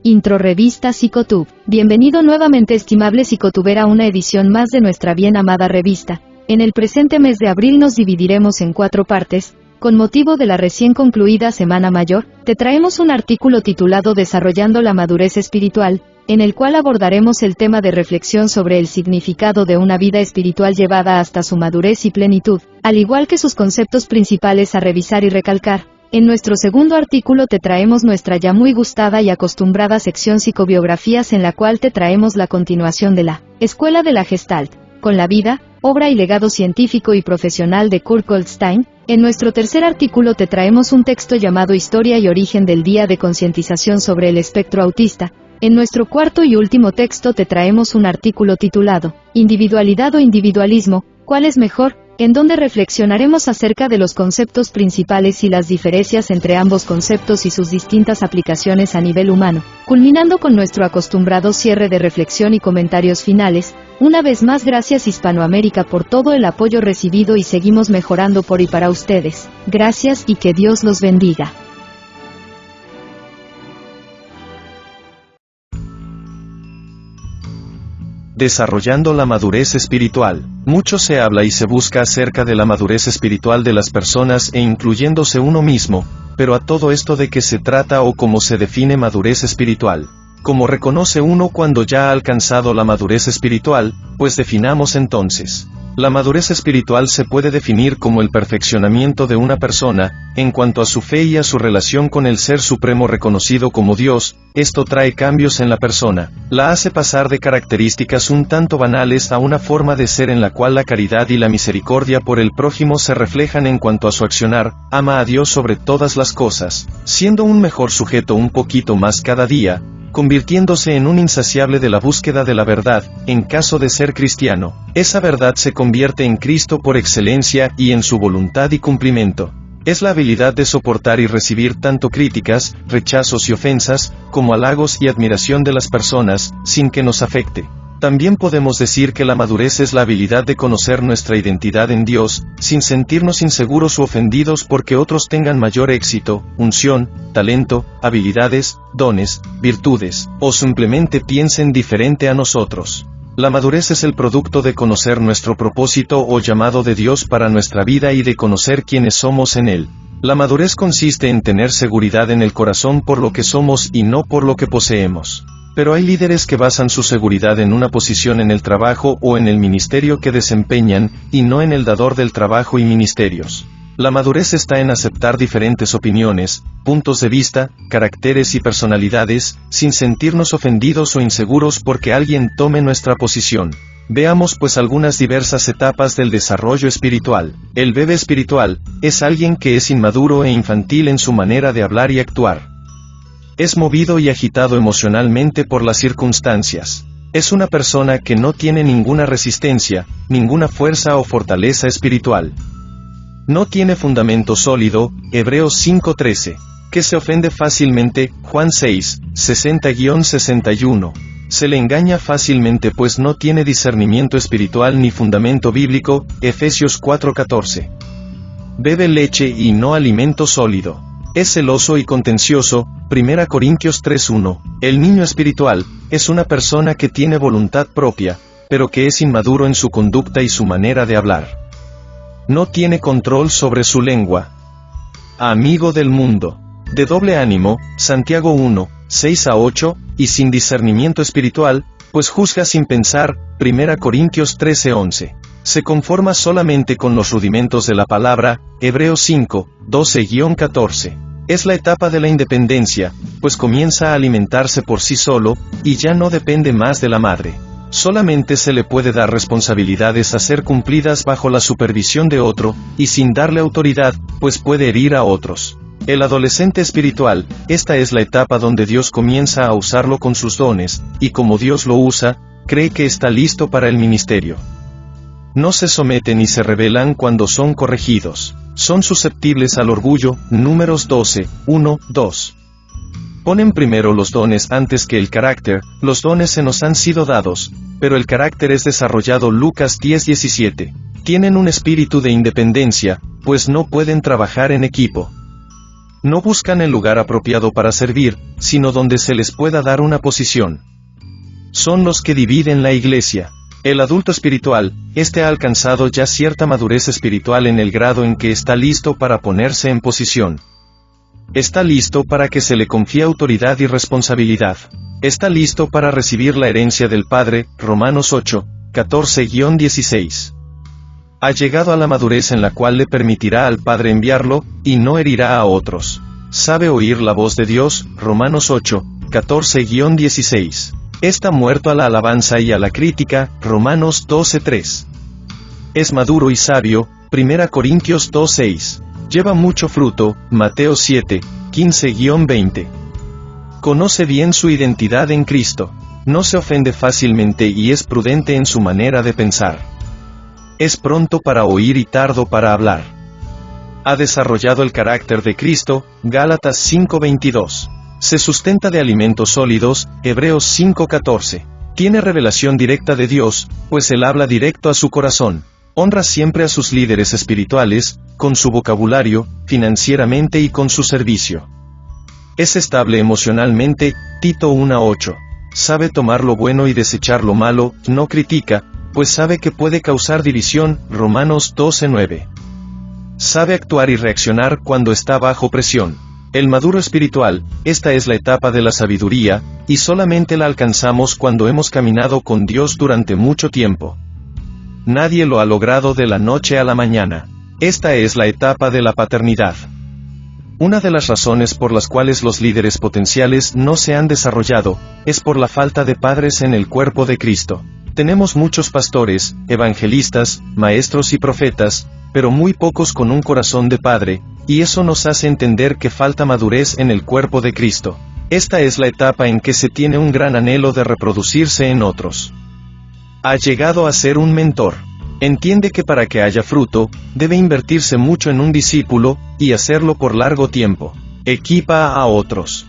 Intro Revista Psicotube. Bienvenido nuevamente, estimable psicotuber, a una edición más de nuestra bien amada revista. En el presente mes de abril nos dividiremos en 4 partes. Con motivo de la recién concluida Semana Mayor, te traemos un artículo titulado Desarrollando la madurez espiritual, en el cual abordaremos el tema de reflexión sobre el significado de una vida espiritual llevada hasta su madurez y plenitud, al igual que sus conceptos principales a revisar y recalcar. En nuestro segundo artículo te traemos nuestra ya muy gustada y acostumbrada sección Psicobiografías, en la cual te traemos la continuación de la Escuela de la Gestalt, con la vida, obra y legado científico y profesional de Kurt Goldstein. En nuestro tercer artículo te traemos un texto llamado Historia y origen del Día de Concientización sobre el espectro autista. En nuestro cuarto y último texto te traemos un artículo titulado Individualidad o individualismo, ¿cuál es mejor?, en donde reflexionaremos acerca de los conceptos principales y las diferencias entre ambos conceptos y sus distintas aplicaciones a nivel humano, culminando con nuestro acostumbrado cierre de reflexión y comentarios finales. Una vez más, gracias Hispanoamérica por todo el apoyo recibido, y seguimos mejorando por y para ustedes. Gracias y que Dios los bendiga. Desarrollando la madurez espiritual. Mucho se habla y se busca acerca de la madurez espiritual de las personas, e incluyéndose uno mismo, pero a todo esto, ¿de qué se trata o cómo se define madurez espiritual? ¿Cómo reconoce uno cuando ya ha alcanzado la madurez espiritual? Pues definamos entonces. La madurez espiritual se puede definir como el perfeccionamiento de una persona, en cuanto a su fe y a su relación con el Ser Supremo reconocido como Dios. Esto trae cambios en la persona, la hace pasar de características un tanto banales a una forma de ser en la cual la caridad y la misericordia por el prójimo se reflejan en cuanto a su accionar. Ama a Dios sobre todas las cosas, siendo un mejor sujeto un poquito más cada día, convirtiéndose en un insaciable de la búsqueda de la verdad. En caso de ser cristiano, esa verdad se convierte en Cristo por excelencia y en su voluntad y cumplimiento. Es la habilidad de soportar y recibir tanto críticas, rechazos y ofensas, como halagos y admiración de las personas, sin que nos afecte. También podemos decir que la madurez es la habilidad de conocer nuestra identidad en Dios, sin sentirnos inseguros u ofendidos porque otros tengan mayor éxito, unción, talento, habilidades, dones, virtudes, o simplemente piensen diferente a nosotros. La madurez es el producto de conocer nuestro propósito o llamado de Dios para nuestra vida y de conocer quiénes somos en Él. La madurez consiste en tener seguridad en el corazón por lo que somos y no por lo que poseemos. Pero hay líderes que basan su seguridad en una posición en el trabajo o en el ministerio que desempeñan, y no en el dador del trabajo y ministerios. La madurez está en aceptar diferentes opiniones, puntos de vista, caracteres y personalidades, sin sentirnos ofendidos o inseguros porque alguien tome nuestra posición. Veamos pues algunas diversas etapas del desarrollo espiritual. El bebé espiritual es alguien que es inmaduro e infantil en su manera de hablar y actuar. Es movido y agitado emocionalmente por las circunstancias. Es una persona que no tiene ninguna resistencia, ninguna fuerza o fortaleza espiritual. No tiene fundamento sólido, Hebreos 5:13. Que se ofende fácilmente, Juan 6, 60-61. Se le engaña fácilmente pues no tiene discernimiento espiritual ni fundamento bíblico, Efesios 4:14. Bebe leche y no alimento sólido. Es celoso y contencioso, 1 Corintios 3:1. El niño espiritual es una persona que tiene voluntad propia, pero que es inmaduro en su conducta y su manera de hablar. No tiene control sobre su lengua. Amigo del mundo. De doble ánimo, Santiago 1, 6-8, y sin discernimiento espiritual, pues juzga sin pensar, 1 Corintios 13:11. Se conforma solamente con los rudimentos de la palabra, Hebreos 5, 12-14. Es la etapa de la independencia, pues comienza a alimentarse por sí solo, y ya no depende más de la madre. Solamente se le puede dar responsabilidades a ser cumplidas bajo la supervisión de otro, y sin darle autoridad, pues puede herir a otros. El adolescente espiritual, esta es la etapa donde Dios comienza a usarlo con sus dones, y como Dios lo usa, cree que está listo para el ministerio. No se someten y se rebelan cuando son corregidos. Son susceptibles al orgullo, Números 12, 1, 2. Ponen primero los dones antes que el carácter. Los dones se nos han sido dados, pero el carácter es desarrollado, Lucas 10:17. Tienen un espíritu de independencia, pues no pueden trabajar en equipo. No buscan el lugar apropiado para servir, sino donde se les pueda dar una posición. Son los que dividen la iglesia. El adulto espiritual, ha alcanzado ya cierta madurez espiritual en el grado en que está listo para ponerse en posición. Está listo para que se le confíe autoridad y responsabilidad. Está listo para recibir la herencia del Padre, Romanos 8, 14-16. Ha llegado a la madurez en la cual le permitirá al Padre enviarlo, y no herirá a otros. Sabe oír la voz de Dios, Romanos 8, 14-16. Está muerto a la alabanza y a la crítica, Romanos 12:3. Es maduro y sabio, 1 Corintios 2:6. Lleva mucho fruto, Mateo 7, 15-20. Conoce bien su identidad en Cristo. No se ofende fácilmente y es prudente en su manera de pensar. Es pronto para oír y tardo para hablar. Ha desarrollado el carácter de Cristo, Gálatas 5:22. Se sustenta de alimentos sólidos, Hebreos 5:14. Tiene revelación directa de Dios, pues Él habla directo a su corazón. Honra siempre a sus líderes espirituales, con su vocabulario, financieramente y con su servicio. Es estable emocionalmente, Tito 1:8. Sabe tomar lo bueno y desechar lo malo, no critica, pues sabe que puede causar división, Romanos 12:9. Sabe actuar y reaccionar cuando está bajo presión. El maduro espiritual, esta es la etapa de la sabiduría, y solamente la alcanzamos cuando hemos caminado con Dios durante mucho tiempo. Nadie lo ha logrado de la noche a la mañana. Esta es la etapa de la paternidad. Una de las razones por las cuales los líderes potenciales no se han desarrollado, es por la falta de padres en el cuerpo de Cristo. Tenemos muchos pastores, evangelistas, maestros y profetas, pero muy pocos con un corazón de padre, y eso nos hace entender que falta madurez en el cuerpo de Cristo. Esta es la etapa en que se tiene un gran anhelo de reproducirse en otros. Ha llegado a ser un mentor. Entiende que para que haya fruto, debe invertirse mucho en un discípulo, y hacerlo por largo tiempo. Equipa a otros.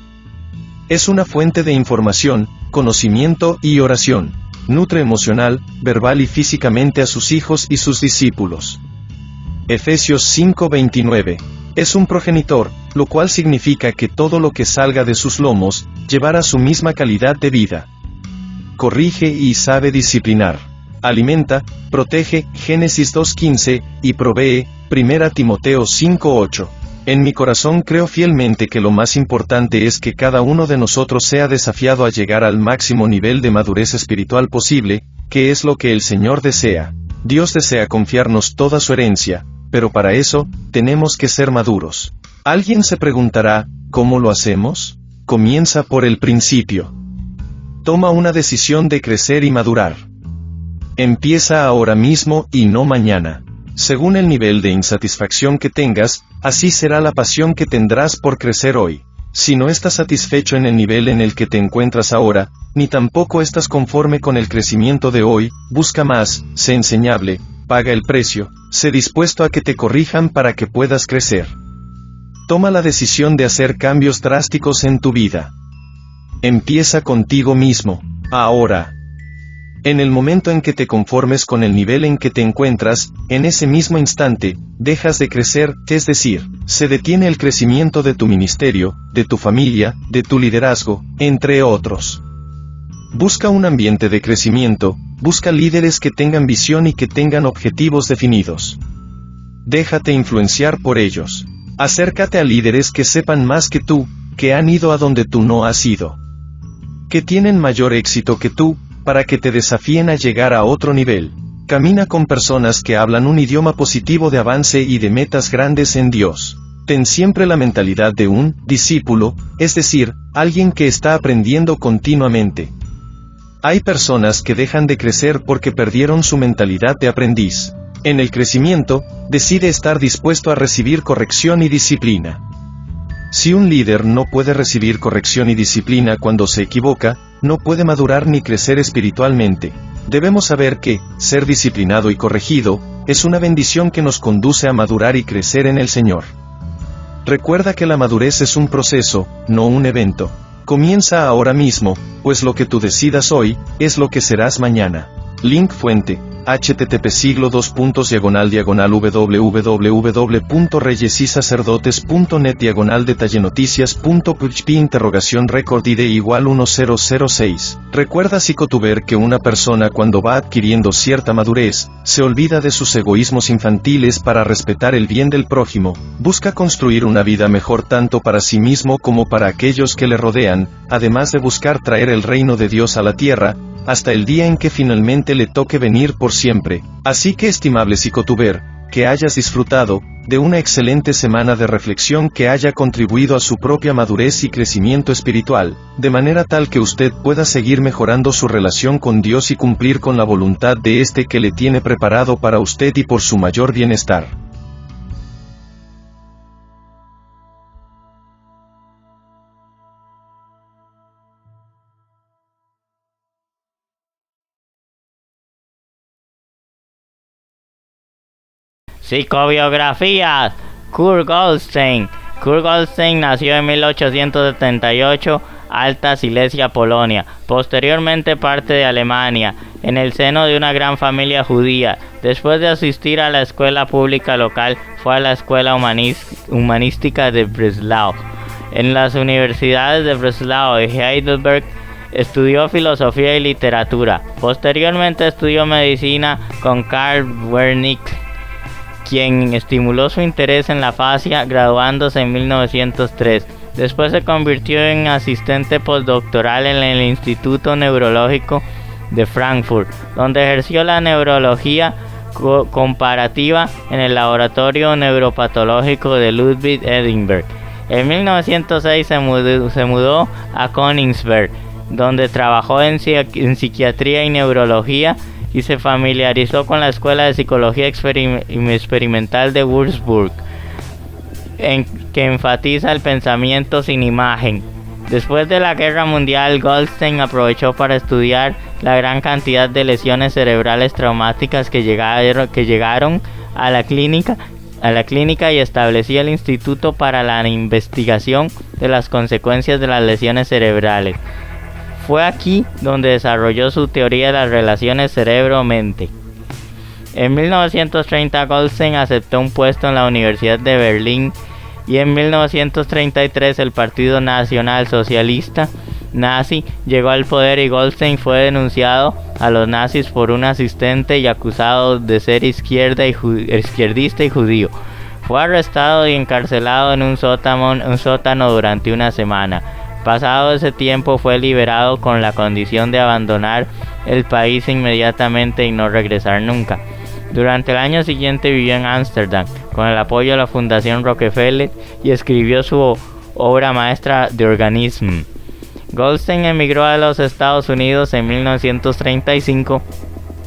Es una fuente de información, conocimiento y oración. Nutre emocional, verbal y físicamente a sus hijos y sus discípulos. Efesios 5:29. Es un progenitor, lo cual significa que todo lo que salga de sus lomos, llevará su misma calidad de vida. Corrige y sabe disciplinar. Alimenta, protege, Génesis 2:15, y provee, 1 Timoteo 5:8. En mi corazón creo fielmente que lo más importante es que cada uno de nosotros sea desafiado a llegar al máximo nivel de madurez espiritual posible, que es lo que el Señor desea. Dios desea confiarnos toda su herencia, pero para eso, tenemos que ser maduros. Alguien se preguntará, ¿cómo lo hacemos? Comienza por el principio. Toma una decisión de crecer y madurar. Empieza ahora mismo y no mañana. Según el nivel de insatisfacción que tengas, así será la pasión que tendrás por crecer hoy. Si no estás satisfecho en el nivel en el que te encuentras ahora, ni tampoco estás conforme con el crecimiento de hoy, busca más, sé enseñable, paga el precio, sé dispuesto a que te corrijan para que puedas crecer. Toma la decisión de hacer cambios drásticos en tu vida. Empieza contigo mismo, ahora. En el momento en que te conformes con el nivel en que te encuentras, en ese mismo instante, dejas de crecer, es decir, se detiene el crecimiento de tu ministerio, de tu familia, de tu liderazgo, entre otros. Busca un ambiente de crecimiento, busca líderes que tengan visión y que tengan objetivos definidos. Déjate influenciar por ellos. Acércate a líderes que sepan más que tú, que han ido a donde tú no has ido. Que tienen mayor éxito que tú, para que te desafíen a llegar a otro nivel. Camina con personas que hablan un idioma positivo de avance y de metas grandes en Dios. Ten siempre la mentalidad de un discípulo, es decir, alguien que está aprendiendo continuamente. Hay personas que dejan de crecer porque perdieron su mentalidad de aprendiz. En el crecimiento, decide estar dispuesto a recibir corrección y disciplina. Si un líder no puede recibir corrección y disciplina cuando se equivoca, no puede madurar ni crecer espiritualmente. Debemos saber que, ser disciplinado y corregido, es una bendición que nos conduce a madurar y crecer en el Señor. Recuerda que la madurez es un proceso, no un evento. Comienza ahora mismo, pues lo que tú decidas hoy, es lo que serás mañana. Link fuente, http://www.reyesysacerdotes.net/detallenoticias.php record ID = 1006. Recuerda, psicotuber, que una persona cuando va adquiriendo cierta madurez, se olvida de sus egoísmos infantiles para respetar el bien del prójimo, busca construir una vida mejor tanto para sí mismo como para aquellos que le rodean, además de buscar traer el reino de Dios a la tierra, hasta el día en que finalmente le toque venir por siempre. Así que, estimable psicotuber, que hayas disfrutado de una excelente semana de reflexión que haya contribuido a su propia madurez y crecimiento espiritual, de manera tal que usted pueda seguir mejorando su relación con Dios y cumplir con la voluntad de este que le tiene preparado para usted y por su mayor bienestar. Psicobiografías. Kurt Goldstein. Kurt Goldstein nació en 1878, Alta Silesia, Polonia, posteriormente parte de Alemania, en el seno de una gran familia judía. Después de asistir a la escuela pública local, fue a la escuela humanística de Breslau. En las universidades de Breslau y Heidelberg estudió filosofía y literatura. Posteriormente estudió medicina con Karl Wernicke, quien estimuló su interés en la fascia, graduándose en 1903. Después se convirtió en asistente postdoctoral en el Instituto Neurológico de Frankfurt, donde ejerció la neurología comparativa en el Laboratorio Neuropatológico de Ludwig Edinburgh. En 1906 se mudó a Königsberg, donde trabajó en psiquiatría y neurología, y se familiarizó con la Escuela de Psicología Experimental de Würzburg, que enfatiza el pensamiento sin imagen. Después de la Guerra Mundial, Goldstein aprovechó para estudiar la gran cantidad de lesiones cerebrales traumáticas que llegaron a la clínica y estableció el Instituto para la Investigación de las Consecuencias de las Lesiones Cerebrales. Fue aquí donde desarrolló su teoría de las relaciones cerebro-mente. En 1930 Goldstein aceptó un puesto en la Universidad de Berlín, y en 1933 el Partido Nacional Socialista nazi llegó al poder y Goldstein fue denunciado a los nazis por un asistente y acusado de ser izquierdista y judío. Fue arrestado y encarcelado en un sótano durante una semana. Pasado ese tiempo fue liberado con la condición de abandonar el país inmediatamente y no regresar nunca. Durante el año siguiente vivió en Ámsterdam con el apoyo de la Fundación Rockefeller y escribió su obra maestra The Organism. Goldstein emigró a los Estados Unidos en 1935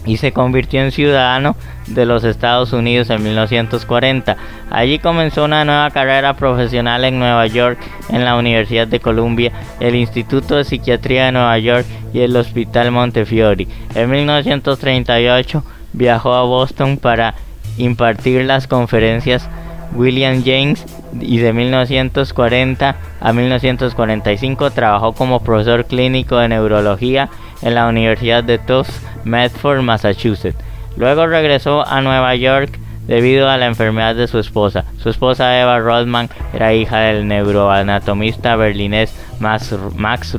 y se convirtió en ciudadano de los Estados Unidos en 1940. Allí comenzó una nueva carrera profesional en Nueva York, en la Universidad de Columbia, el Instituto de Psiquiatría de Nueva York y el Hospital Montefiore. En 1938 viajó a Boston para impartir las conferencias William James, y de 1940 a 1945 trabajó como profesor clínico de neurología en la Universidad de Tufts, Medford, Massachusetts. Luego regresó a Nueva York debido a la enfermedad de su esposa. Su esposa Eva Rothman era hija del neuroanatomista berlinés Max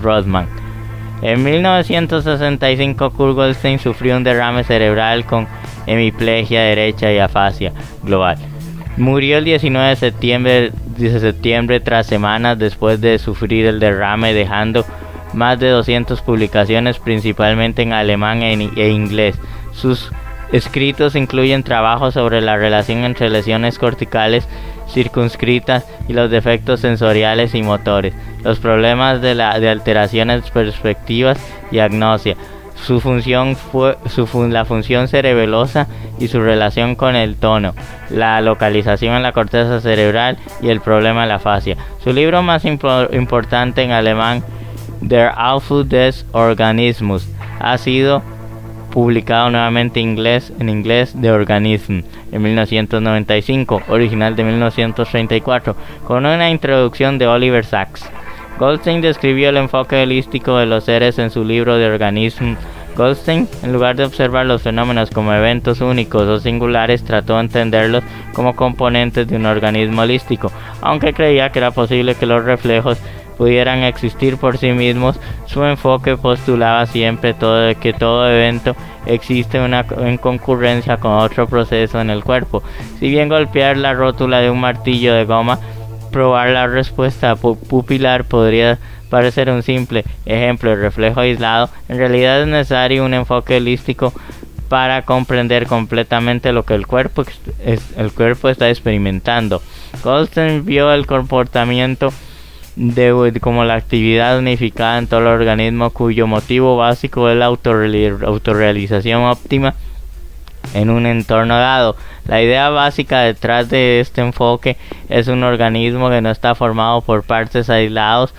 Rothman. En 1965 Kurt Goldstein sufrió un derrame cerebral con hemiplegia derecha y afasia global. Murió el 19 de septiembre tras semanas después de sufrir el derrame, dejando más de 200 publicaciones principalmente en alemán e inglés. Sus escritos incluyen trabajos sobre la relación entre lesiones corticales circunscritas y los defectos sensoriales y motores, los problemas de alteraciones perspectivas y agnosia, la función cerebelosa y su relación con el tono, la localización en la corteza cerebral y el problema de la fascia. Su libro más importante en alemán, Der Aufbau des Organismus, ha sido publicado nuevamente en inglés The Organism en 1995, original de 1934, con una introducción de Oliver Sacks. Goldstein describió el enfoque holístico de los seres en su libro The Organism Goldstein, en lugar de observar los fenómenos como eventos únicos o singulares, trató de entenderlos como componentes de un organismo holístico. Aunque creía que era posible que los reflejos pudieran existir por sí mismos, su enfoque postulaba siempre que todo evento existe en concurrencia con otro proceso en el cuerpo. Si bien golpear la rótula de un martillo de goma, probar la respuesta pupilar podría parecer un simple ejemplo de reflejo aislado, en realidad es necesario un enfoque holístico para comprender completamente lo que el cuerpo está experimentando. Goldstein vio el comportamiento como la actividad unificada en todo el organismo, cuyo motivo básico es la autorrealización óptima en un entorno dado. La idea básica detrás de este enfoque es un organismo que no está formado por partes aisladas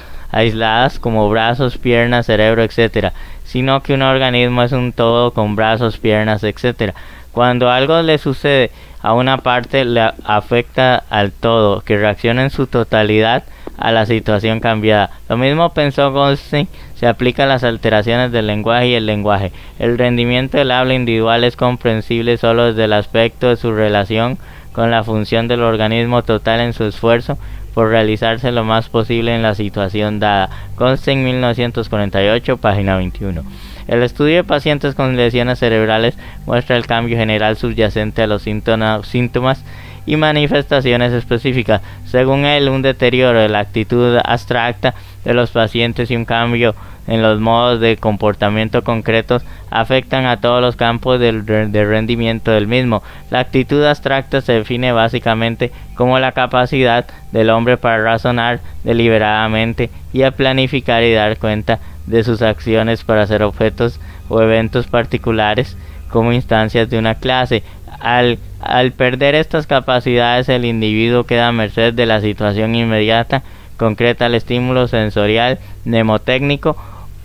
como brazos, piernas, cerebro, etc., sino que un organismo es un todo con brazos, piernas, etc. Cuando algo le sucede a una parte, le afecta al todo, que reacciona en su totalidad a la situación cambiada. Lo mismo pensó Goldstein, se aplica a las alteraciones del lenguaje y el lenguaje. El rendimiento del habla individual es comprensible solo desde el aspecto de su relación con la función del organismo total en su esfuerzo por realizarse lo más posible en la situación dada. Goldstein, 1948, página 21. El estudio de pacientes con lesiones cerebrales muestra el cambio general subyacente a los síntomas y manifestaciones específicas. Según él, un deterioro de la actitud abstracta de los pacientes y un cambio en los modos de comportamiento concretos afectan a todos los campos de rendimiento del mismo. La actitud abstracta se define básicamente como la capacidad del hombre para razonar deliberadamente y a planificar y dar cuenta de sus acciones para hacer objetos o eventos particulares como instancias de una clase. Al perder estas capacidades, el individuo queda a merced de la situación inmediata, concreta al estímulo sensorial, mnemotécnico,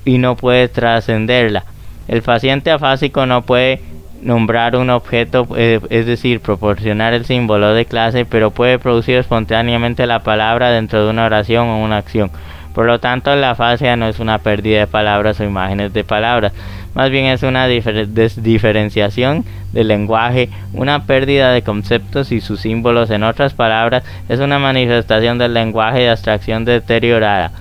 y no puede trascenderla. El paciente afásico no puede nombrar un objeto, es decir, proporcionar el símbolo de clase, pero puede producir espontáneamente la palabra dentro de una oración o una acción. Por lo tanto, la afasia no es una pérdida de palabras o imágenes de palabras, más bien es una diferenciación del lenguaje, una pérdida de conceptos y sus símbolos. En otras palabras, es una manifestación del lenguaje de abstracción deteriorada.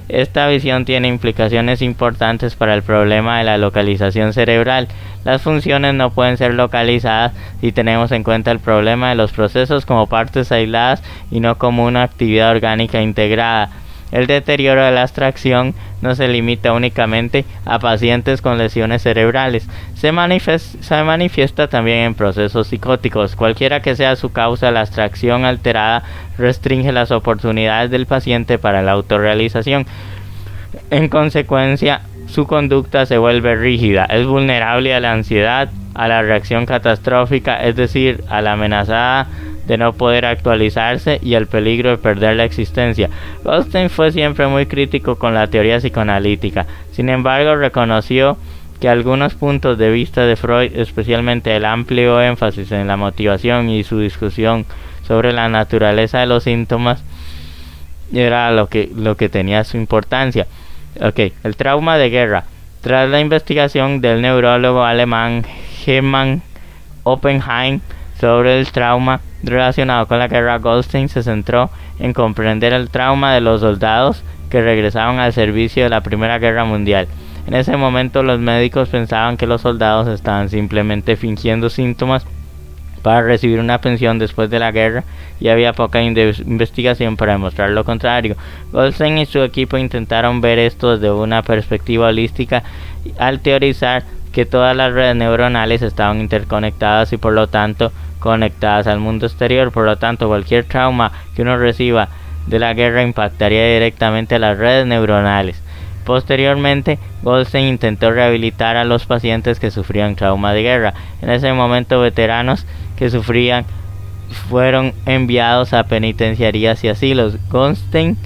Esta visión tiene implicaciones importantes para el problema de la localización cerebral. Las funciones no pueden ser localizadas si tenemos en cuenta el problema de los procesos como partes aisladas y no como una actividad orgánica integrada. El deterioro de la abstracción no se limita únicamente a pacientes con lesiones cerebrales, se manifiesta también en procesos psicóticos. Cualquiera que sea su causa, la abstracción alterada restringe las oportunidades del paciente para la autorrealización. En consecuencia, su conducta se vuelve rígida, es vulnerable a la ansiedad, a la reacción catastrófica, es decir, a la amenazada de no poder actualizarse y al peligro de perder la existencia. Goldstein fue siempre muy crítico con la teoría psicoanalítica. Sin embargo, reconoció que algunos puntos de vista de Freud, especialmente el amplio énfasis en la motivación y su discusión sobre la naturaleza de los síntomas, era lo que tenía su importancia. El trauma de guerra. Tras la investigación del neurólogo alemán Hermann Oppenheim sobre el trauma relacionado con la guerra, Goldstein se centró en comprender el trauma de los soldados que regresaban al servicio de la Primera Guerra Mundial. En ese momento los médicos pensaban que los soldados estaban simplemente fingiendo síntomas para recibir una pensión después de la guerra y había poca investigación para demostrar lo contrario. Goldstein y su equipo intentaron ver esto desde una perspectiva holística al teorizar que todas las redes neuronales estaban interconectadas y por lo tanto conectadas al mundo exterior. Por lo tanto, cualquier trauma que uno reciba de la guerra impactaría directamente a las redes neuronales. Posteriormente, Goldstein intentó rehabilitar a los pacientes que sufrían trauma de guerra. En ese momento, veteranos que sufrían fueron enviados a penitenciarías y asilos. Goldstein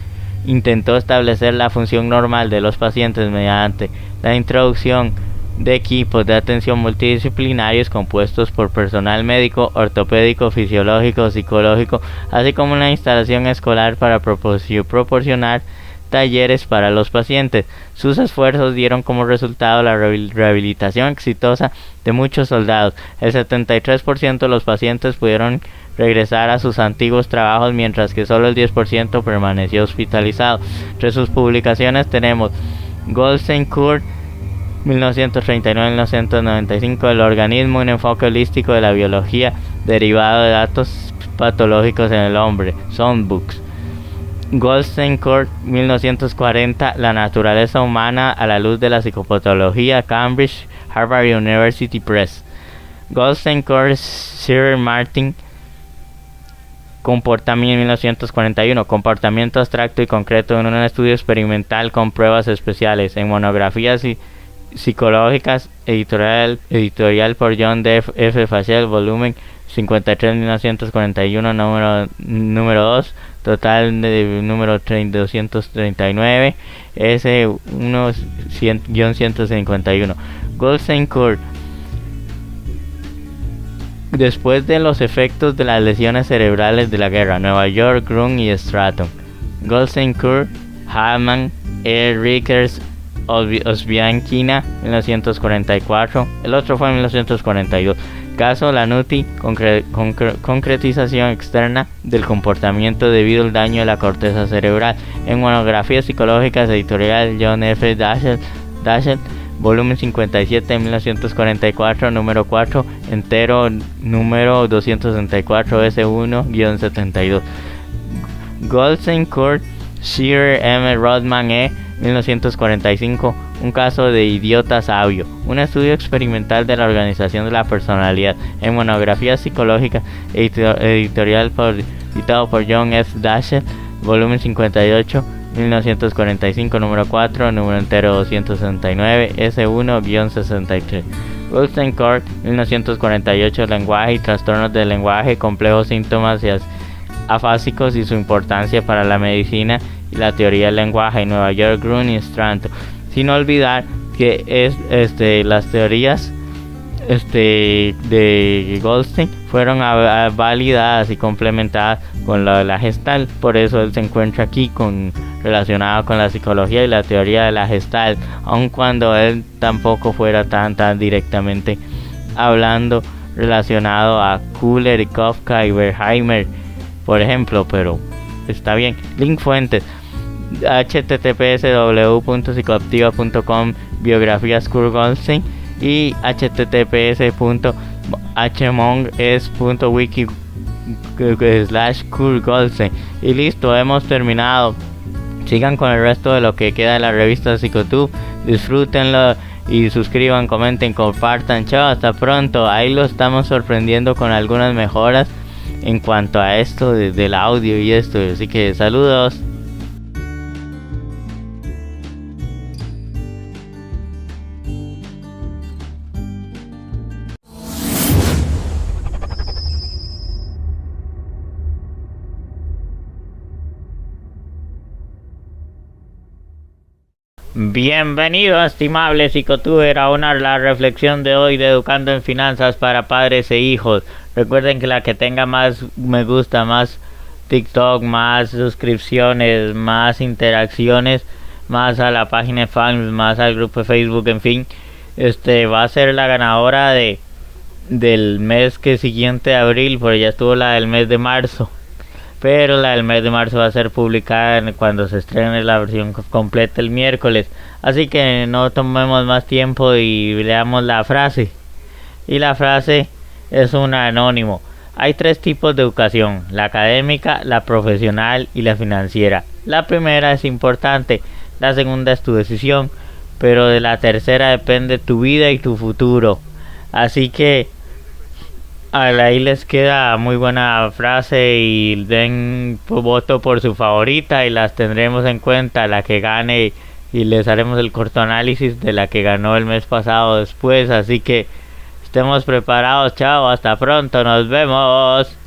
intentó establecer la función normal de los pacientes mediante la introducción de equipos de atención multidisciplinarios compuestos por personal médico, ortopédico, fisiológico, psicológico, así como una instalación escolar para proporcionar talleres para los pacientes. Sus esfuerzos dieron como resultado la rehabilitación exitosa de muchos soldados. El 73% de los pacientes pudieron regresar a sus antiguos trabajos, mientras que solo el 10% permaneció hospitalizado. Entre sus publicaciones tenemos Goldstein Cure 1939-1995, el organismo, un enfoque holístico de la biología derivado de datos patológicos en el hombre, Soundbooks. Goldstein Court 1940, la naturaleza humana a la luz de la psicopatología, Cambridge, Harvard University Press. Goldstein Court, Sir Martin, Comportamiento 1941, comportamiento abstracto y concreto en un estudio experimental con pruebas especiales, en monografías psicológicas, editorial por John D. F. Fashel, volumen 53, 1941, número 2, total de número 239, S1-151. Goldstein Court. Después de los efectos de las lesiones cerebrales de la guerra, Nueva York, Grun y Stratton. Goldstein Court, Hamann, E. Rickers, Osbianchina, 1944. El otro fue en 1942. Caso Lanuti, concretización externa del comportamiento debido al daño de la corteza cerebral. En monografías psicológicas, editorial John F. Dashel, volumen 57, 1944, número 4, entero, número 264, S1-72. Goldstein Court, Shearer M. Rodman, 1945, un caso de idiota sabio, un estudio experimental de la organización de la personalidad. En monografía psicológica, editado por John F. Dashel, volumen 58, 1945, número 4, número entero 269, S1-63. Goldstein Court, 1948, lenguaje y trastornos del lenguaje, complejos síntomas y afásicos y su importancia para la medicina y la teoría del lenguaje, en Nueva York, Grun y Stratton. Sin olvidar que las teorías de Goldstein fueron validadas y complementadas con la Gestalt. Por eso él se encuentra aquí relacionado con la psicología y la teoría de la Gestalt, aun cuando él tampoco fuera tan directamente hablando relacionado a Kuhler y Kafka y Wertheimer, por ejemplo, pero está bien. Link fuentes: https://www.psicoactiva.com biografías Kurt Goldstein y https://hmonges.wiki/Kurt Goldstein. Y listo, hemos terminado. Sigan con el resto de lo que queda de la revista Psicotube, disfrútenlo y suscriban, comenten, compartan. Chao, hasta pronto. Ahí lo estamos sorprendiendo con algunas mejoras en cuanto a esto del audio y esto, así que saludos. Bienvenido, estimable psicotuber, a la reflexión de hoy de Educando en Finanzas para Padres e Hijos. Recuerden que la que tenga más me gusta, más TikTok, más suscripciones, más interacciones, más a la página de fans, más al grupo de Facebook, en fin, va a ser la ganadora del mes siguiente de abril, porque ya estuvo la del mes de marzo. Pero la del mes de marzo va a ser publicada cuando se estrene la versión completa el miércoles. Así que no tomemos más tiempo y leamos la frase. Y la frase es un anónimo. Hay 3 tipos de educación: la académica, la profesional y la financiera. La primera es importante, la segunda es tu decisión, pero de la tercera depende tu vida y tu futuro. Así que ahí les queda muy buena frase, y den voto por su favorita y las tendremos en cuenta, la que gane, y les haremos el corto análisis de la que ganó el mes pasado después. Así que estemos preparados. Chao, hasta pronto, nos vemos.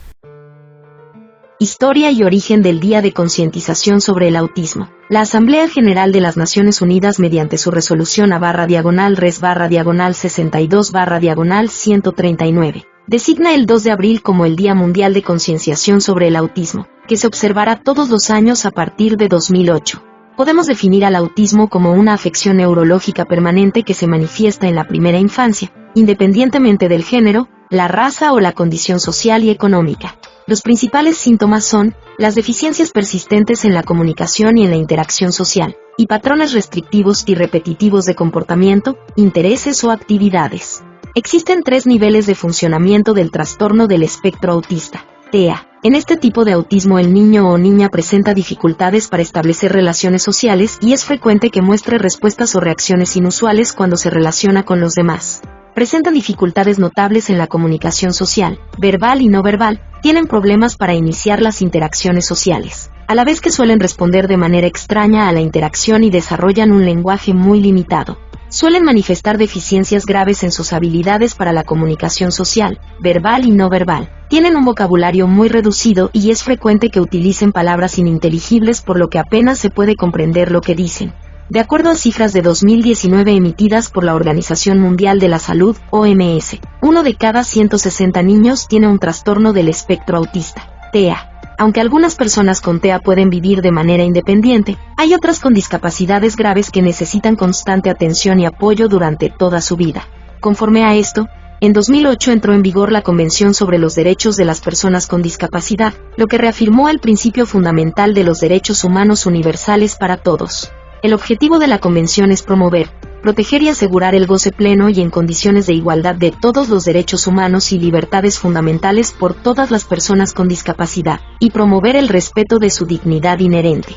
Historia y origen del Día de Concientización sobre el Autismo. La Asamblea General de las Naciones Unidas, mediante su resolución A/Res/62/139, designa el 2 de abril como el Día Mundial de Concienciación sobre el Autismo, que se observará todos los años a partir de 2008. Podemos definir al autismo como una afección neurológica permanente que se manifiesta en la primera infancia, independientemente del género, la raza o la condición social y económica. Los principales síntomas son las deficiencias persistentes en la comunicación y en la interacción social, y patrones restrictivos y repetitivos de comportamiento, intereses o actividades. Existen 3 niveles de funcionamiento del trastorno del espectro autista, TEA. En este tipo de autismo el niño o niña presenta dificultades para establecer relaciones sociales y es frecuente que muestre respuestas o reacciones inusuales cuando se relaciona con los demás. Presentan dificultades notables en la comunicación social, verbal y no verbal, tienen problemas para iniciar las interacciones sociales, a la vez que suelen responder de manera extraña a la interacción y desarrollan un lenguaje muy limitado. Suelen manifestar deficiencias graves en sus habilidades para la comunicación social, verbal y no verbal. Tienen un vocabulario muy reducido y es frecuente que utilicen palabras ininteligibles por lo que apenas se puede comprender lo que dicen. De acuerdo a cifras de 2019 emitidas por la Organización Mundial de la Salud, OMS, 1 de cada 160 niños tiene un trastorno del espectro autista, TEA. Aunque algunas personas con TEA pueden vivir de manera independiente, hay otras con discapacidades graves que necesitan constante atención y apoyo durante toda su vida. Conforme a esto, en 2008 entró en vigor la Convención sobre los Derechos de las Personas con Discapacidad, lo que reafirmó el principio fundamental de los derechos humanos universales para todos. El objetivo de la Convención es promover, proteger y asegurar el goce pleno y en condiciones de igualdad de todos los derechos humanos y libertades fundamentales por todas las personas con discapacidad, y promover el respeto de su dignidad inherente.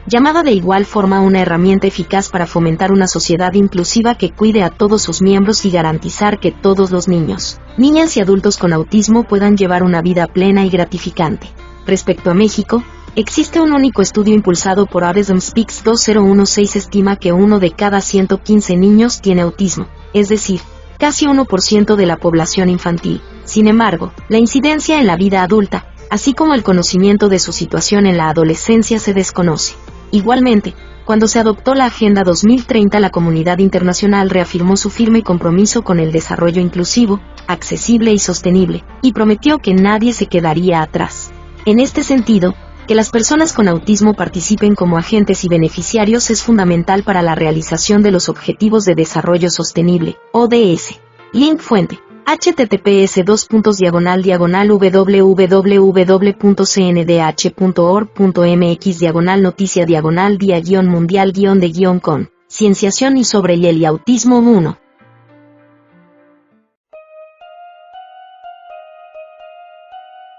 Llamada de igual forma una herramienta eficaz para fomentar una sociedad inclusiva que cuide a todos sus miembros y garantizar que todos los niños, niñas y adultos con autismo puedan llevar una vida plena y gratificante. Respecto a México, existe un único estudio impulsado por Autism Speaks 2016 estima que 1 de cada 115 niños tiene autismo, es decir, casi 1% de la población infantil. Sin embargo, la incidencia en la vida adulta, así como el conocimiento de su situación en la adolescencia se desconoce. Igualmente, cuando se adoptó la Agenda 2030, la comunidad internacional reafirmó su firme compromiso con el desarrollo inclusivo, accesible y sostenible, y prometió que nadie se quedaría atrás. En este sentido, que las personas con autismo participen como agentes y beneficiarios es fundamental para la realización de los Objetivos de Desarrollo Sostenible, ODS. Link fuente: https://www.cndh.org.mx/noticia/día-mundial-de-con. Cienciación y sobre el autismo 1.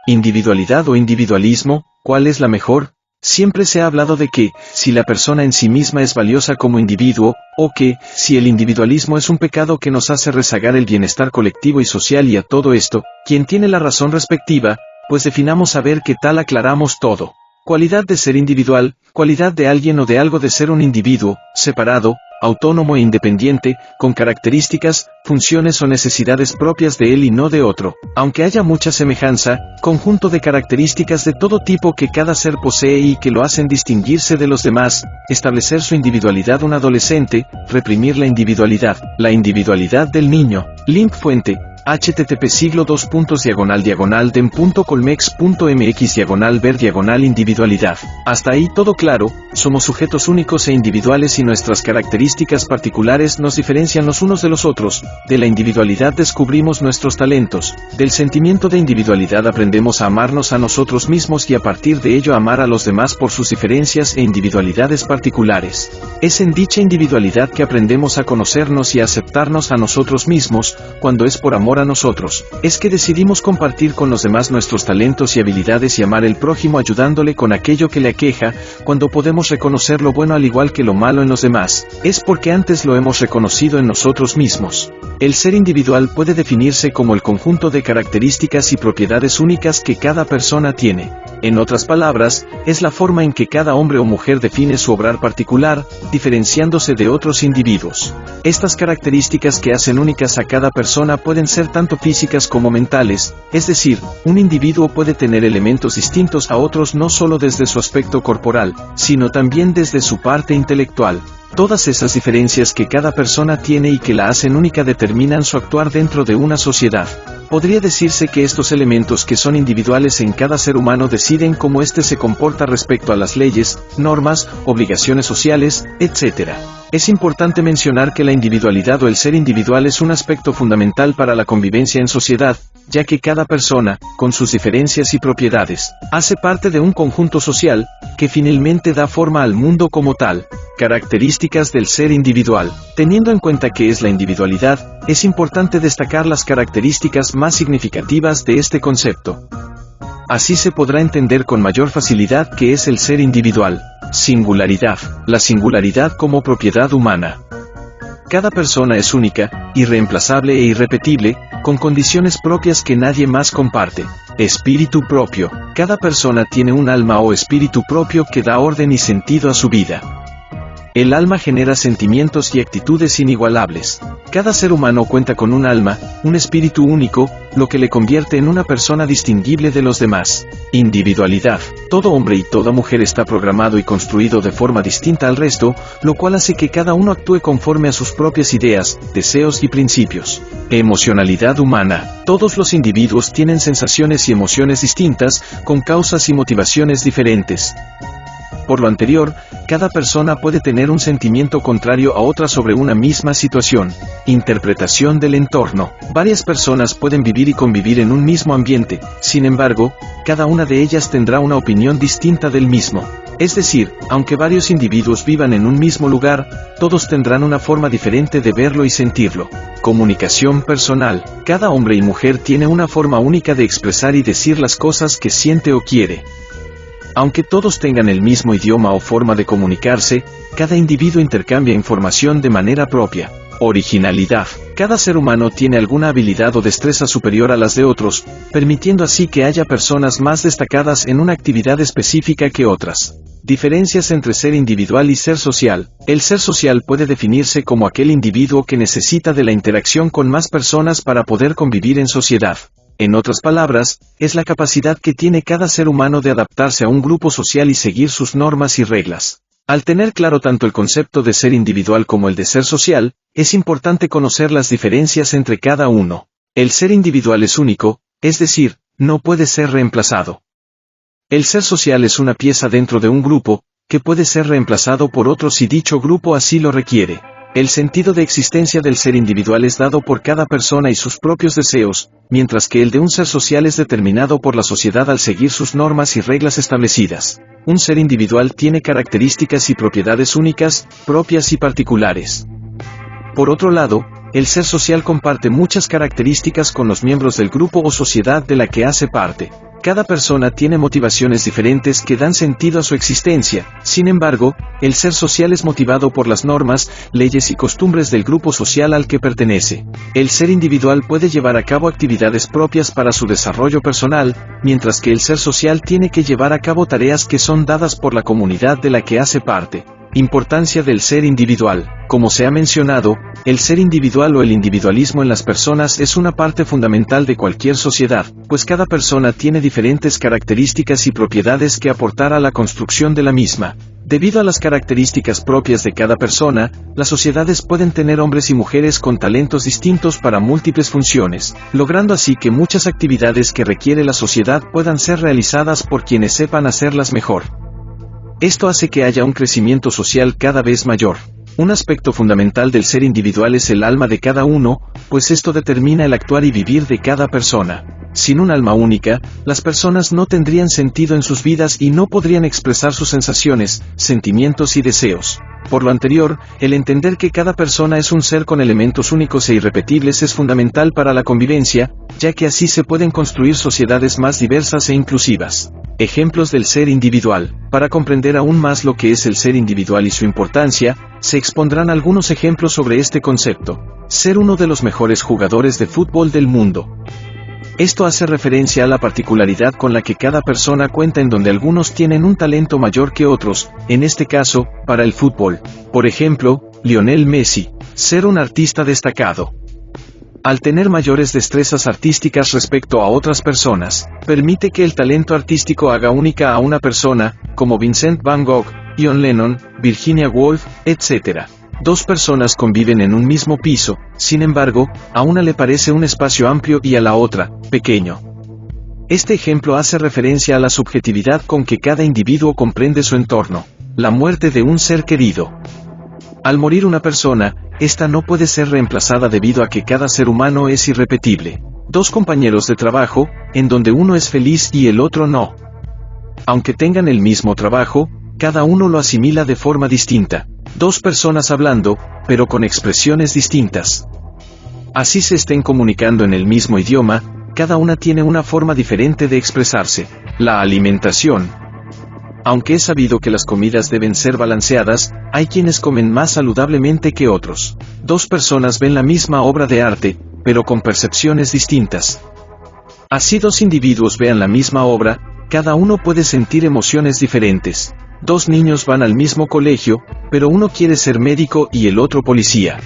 Individualidad o individualismo, ¿cuál es la mejor? Siempre se ha hablado de que, si la persona en sí misma es valiosa como individuo, o que, si el individualismo es un pecado que nos hace rezagar el bienestar colectivo y social y a todo esto, ¿quién tiene la razón respectiva? Pues definamos saber qué tal aclaramos todo. Cualidad de ser individual, cualidad de alguien o de algo de ser un individuo, separado, autónomo e independiente, con características, funciones o necesidades propias de él y no de otro, aunque haya mucha semejanza, conjunto de características de todo tipo que cada ser posee y que lo hacen distinguirse de los demás, establecer su individualidad un adolescente, reprimir la individualidad del niño. Link fuente: http://dem.colmex.mx/ver/individualidad. Hasta ahí todo claro, somos sujetos únicos e individuales y nuestras características particulares nos diferencian los unos de los otros. De la individualidad descubrimos nuestros talentos, del sentimiento de individualidad aprendemos a amarnos a nosotros mismos y a partir de ello amar a los demás por sus diferencias e individualidades particulares. Es en dicha individualidad que aprendemos a conocernos y a aceptarnos a nosotros mismos. Cuando es por amor a nosotros, es que decidimos compartir con los demás nuestros talentos y habilidades y amar al prójimo ayudándole con aquello que le aqueja. Cuando podemos reconocer lo bueno al igual que lo malo en los demás, es porque antes lo hemos reconocido en nosotros mismos. El ser individual puede definirse como el conjunto de características y propiedades únicas que cada persona tiene. En otras palabras, es la forma en que cada hombre o mujer define su obrar particular, diferenciándose de otros individuos. Estas características que hacen únicas a cada persona pueden ser tanto físicas como mentales, es decir, un individuo puede tener elementos distintos a otros no solo desde su aspecto corporal, sino también desde su parte intelectual. Todas esas diferencias que cada persona tiene y que la hacen única determinan su actuar dentro de una sociedad. Podría decirse que estos elementos que son individuales en cada ser humano deciden cómo éste se comporta respecto a las leyes, normas, obligaciones sociales, etc. Es importante mencionar que la individualidad o el ser individual es un aspecto fundamental para la convivencia en sociedad, ya que cada persona, con sus diferencias y propiedades, hace parte de un conjunto social, que finalmente da forma al mundo como tal. Características del ser individual. Teniendo en cuenta qué es la individualidad, es importante destacar las características más significativas de este concepto. Así se podrá entender con mayor facilidad qué es el ser individual. Singularidad. La singularidad como propiedad humana. Cada persona es única, irreemplazable e irrepetible, con condiciones propias que nadie más comparte. Espíritu propio. Cada persona tiene un alma o espíritu propio que da orden y sentido a su vida. El alma genera sentimientos y actitudes inigualables. Cada ser humano cuenta con un alma, un espíritu único, lo que le convierte en una persona distinguible de los demás. Individualidad. Todo hombre y toda mujer está programado y construido de forma distinta al resto, lo cual hace que cada uno actúe conforme a sus propias ideas, deseos y principios. Emocionalidad humana. Todos los individuos tienen sensaciones y emociones distintas, con causas y motivaciones diferentes. Por lo anterior, cada persona puede tener un sentimiento contrario a otra sobre una misma situación. Interpretación del entorno. Varias personas pueden vivir y convivir en un mismo ambiente, sin embargo, cada una de ellas tendrá una opinión distinta del mismo. Es decir, aunque varios individuos vivan en un mismo lugar, todos tendrán una forma diferente de verlo y sentirlo. Comunicación personal. Cada hombre y mujer tiene una forma única de expresar y decir las cosas que siente o quiere. Aunque todos tengan el mismo idioma o forma de comunicarse, cada individuo intercambia información de manera propia. Originalidad. Cada ser humano tiene alguna habilidad o destreza superior a las de otros, permitiendo así que haya personas más destacadas en una actividad específica que otras. Diferencias entre ser individual y ser social. El ser social puede definirse como aquel individuo que necesita de la interacción con más personas para poder convivir en sociedad. En otras palabras, es la capacidad que tiene cada ser humano de adaptarse a un grupo social y seguir sus normas y reglas. Al tener claro tanto el concepto de ser individual como el de ser social, es importante conocer las diferencias entre cada uno. El ser individual es único, es decir, no puede ser reemplazado. El ser social es una pieza dentro de un grupo, que puede ser reemplazado por otro si dicho grupo así lo requiere. El sentido de existencia del ser individual es dado por cada persona y sus propios deseos, mientras que el de un ser social es determinado por la sociedad al seguir sus normas y reglas establecidas. Un ser individual tiene características y propiedades únicas, propias y particulares. Por otro lado, el ser social comparte muchas características con los miembros del grupo o sociedad de la que hace parte. Cada persona tiene motivaciones diferentes que dan sentido a su existencia. Sin embargo, el ser social es motivado por las normas, leyes y costumbres del grupo social al que pertenece. El ser individual puede llevar a cabo actividades propias para su desarrollo personal, mientras que el ser social tiene que llevar a cabo tareas que son dadas por la comunidad de la que hace parte. Importancia del ser individual. Como se ha mencionado, el ser individual o el individualismo en las personas es una parte fundamental de cualquier sociedad, pues cada persona tiene diferentes características y propiedades que aportar a la construcción de la misma. Debido a las características propias de cada persona, las sociedades pueden tener hombres y mujeres con talentos distintos para múltiples funciones, logrando así que muchas actividades que requiere la sociedad puedan ser realizadas por quienes sepan hacerlas mejor. Esto hace que haya un crecimiento social cada vez mayor. Un aspecto fundamental del ser individual es el alma de cada uno, pues esto determina el actuar y vivir de cada persona. Sin un alma única, las personas no tendrían sentido en sus vidas y no podrían expresar sus sensaciones, sentimientos y deseos. Por lo anterior, el entender que cada persona es un ser con elementos únicos e irrepetibles es fundamental para la convivencia, ya que así se pueden construir sociedades más diversas e inclusivas. Ejemplos del ser individual. Para comprender aún más lo que es el ser individual y su importancia, se expondrán algunos ejemplos sobre este concepto. Ser uno de los mejores jugadores de fútbol del mundo. Esto hace referencia a la particularidad con la que cada persona cuenta, en donde algunos tienen un talento mayor que otros, en este caso, para el fútbol. Por ejemplo, Lionel Messi. Ser un artista destacado. Al tener mayores destrezas artísticas respecto a otras personas, permite que el talento artístico haga única a una persona, como Vincent Van Gogh, John Lennon, Virginia Woolf, etc. Dos personas conviven en un mismo piso, sin embargo, a una le parece un espacio amplio y a la otra, pequeño. Este ejemplo hace referencia a la subjetividad con que cada individuo comprende su entorno, la muerte de un ser querido. Al morir una persona, esta no puede ser reemplazada debido a que cada ser humano es irrepetible. Dos compañeros de trabajo, en donde uno es feliz y el otro no. Aunque tengan el mismo trabajo, cada uno lo asimila de forma distinta. Dos personas hablando, pero con expresiones distintas. Así se estén comunicando en el mismo idioma, cada una tiene una forma diferente de expresarse. La alimentación. Aunque es sabido que las comidas deben ser balanceadas, hay quienes comen más saludablemente que otros. Dos personas ven la misma obra de arte, pero con percepciones distintas. Así dos individuos vean la misma obra, cada uno puede sentir emociones diferentes. Dos niños van al mismo colegio, pero uno quiere ser médico y el otro policía.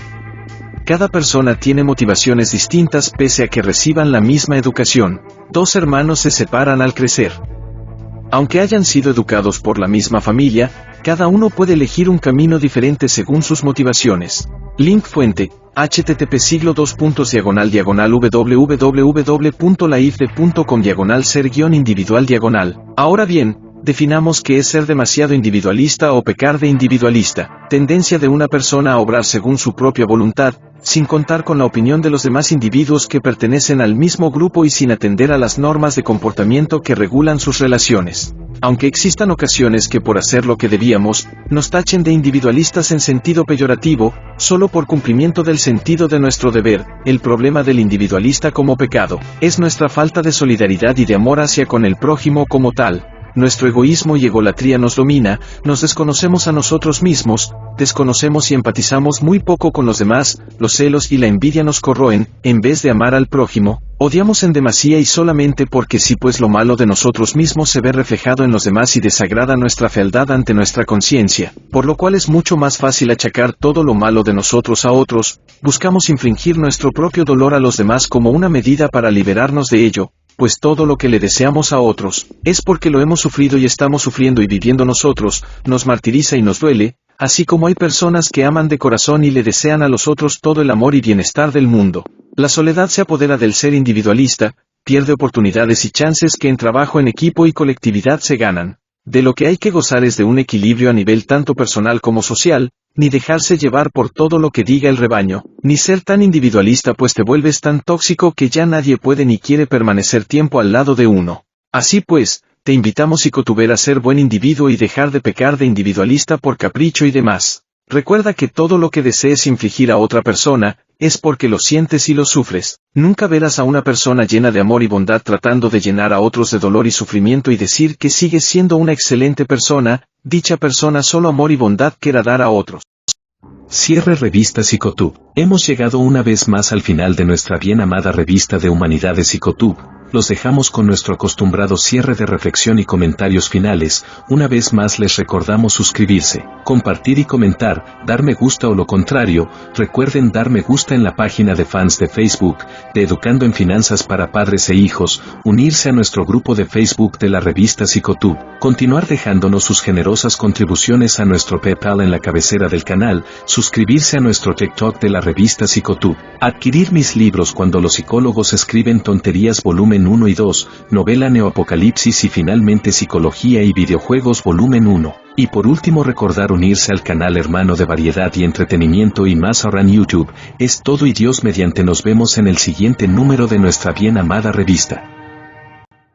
Cada persona tiene motivaciones distintas pese a que reciban la misma educación. Dos hermanos se separan al crecer. Aunque hayan sido educados por la misma familia, cada uno puede elegir un camino diferente según sus motivaciones. Link fuente, http://www.laifde.com/ser-individual. Ahora bien, definamos qué es ser demasiado individualista o pecar de individualista, tendencia de una persona a obrar según su propia voluntad, sin contar con la opinión de los demás individuos que pertenecen al mismo grupo y sin atender a las normas de comportamiento que regulan sus relaciones. Aunque existan ocasiones que por hacer lo que debíamos, nos tachen de individualistas en sentido peyorativo, solo por cumplimiento del sentido de nuestro deber, el problema del individualista como pecado, es nuestra falta de solidaridad y de amor hacia con el prójimo como tal. Nuestro egoísmo y egolatría nos domina, nos desconocemos a nosotros mismos, desconocemos y empatizamos muy poco con los demás, los celos y la envidia nos corroen, en vez de amar al prójimo, odiamos en demasía y solamente porque sí, pues lo malo de nosotros mismos se ve reflejado en los demás y desagrada nuestra fealdad ante nuestra conciencia, por lo cual es mucho más fácil achacar todo lo malo de nosotros a otros, buscamos infligir nuestro propio dolor a los demás como una medida para liberarnos de ello. Pues todo lo que le deseamos a otros, es porque lo hemos sufrido y estamos sufriendo y viviendo nosotros, nos martiriza y nos duele, así como hay personas que aman de corazón y le desean a los otros todo el amor y bienestar del mundo. La soledad se apodera del ser individualista, pierde oportunidades y chances que en trabajo en equipo y colectividad se ganan. De lo que hay que gozar es de un equilibrio a nivel tanto personal como social, ni dejarse llevar por todo lo que diga el rebaño, ni ser tan individualista pues te vuelves tan tóxico que ya nadie puede ni quiere permanecer tiempo al lado de uno. Así pues, te invitamos psicotuber a ser buen individuo y dejar de pecar de individualista por capricho y demás. Recuerda que todo lo que desees infligir a otra persona, es porque lo sientes y lo sufres. Nunca verás a una persona llena de amor y bondad tratando de llenar a otros de dolor y sufrimiento y decir que sigue siendo una excelente persona, dicha persona solo amor y bondad quiera dar a otros. Cierre Revista Psicotub. Hemos llegado una vez más al final de nuestra bien amada revista de Humanidades Psicotub. Los dejamos con nuestro acostumbrado cierre de reflexión y comentarios finales. Una vez más les recordamos suscribirse, compartir y comentar, dar me gusta o lo contrario. Recuerden dar me gusta en la página de fans de Facebook, de Educando en Finanzas para Padres e Hijos, unirse a nuestro grupo de Facebook de la revista Psicotub, continuar dejándonos sus generosas contribuciones a nuestro PayPal en la cabecera del canal, suscribirse a nuestro TikTok de la revista Psicotub, adquirir mis libros Cuando los psicólogos escriben tonterías volumen 1 y 2, novela Neoapocalipsis y finalmente Psicología y videojuegos volumen 1. Y por último recordar unirse al canal hermano de variedad y entretenimiento y más ahora en YouTube. Es todo y Dios mediante nos vemos en el siguiente número de nuestra bien amada revista.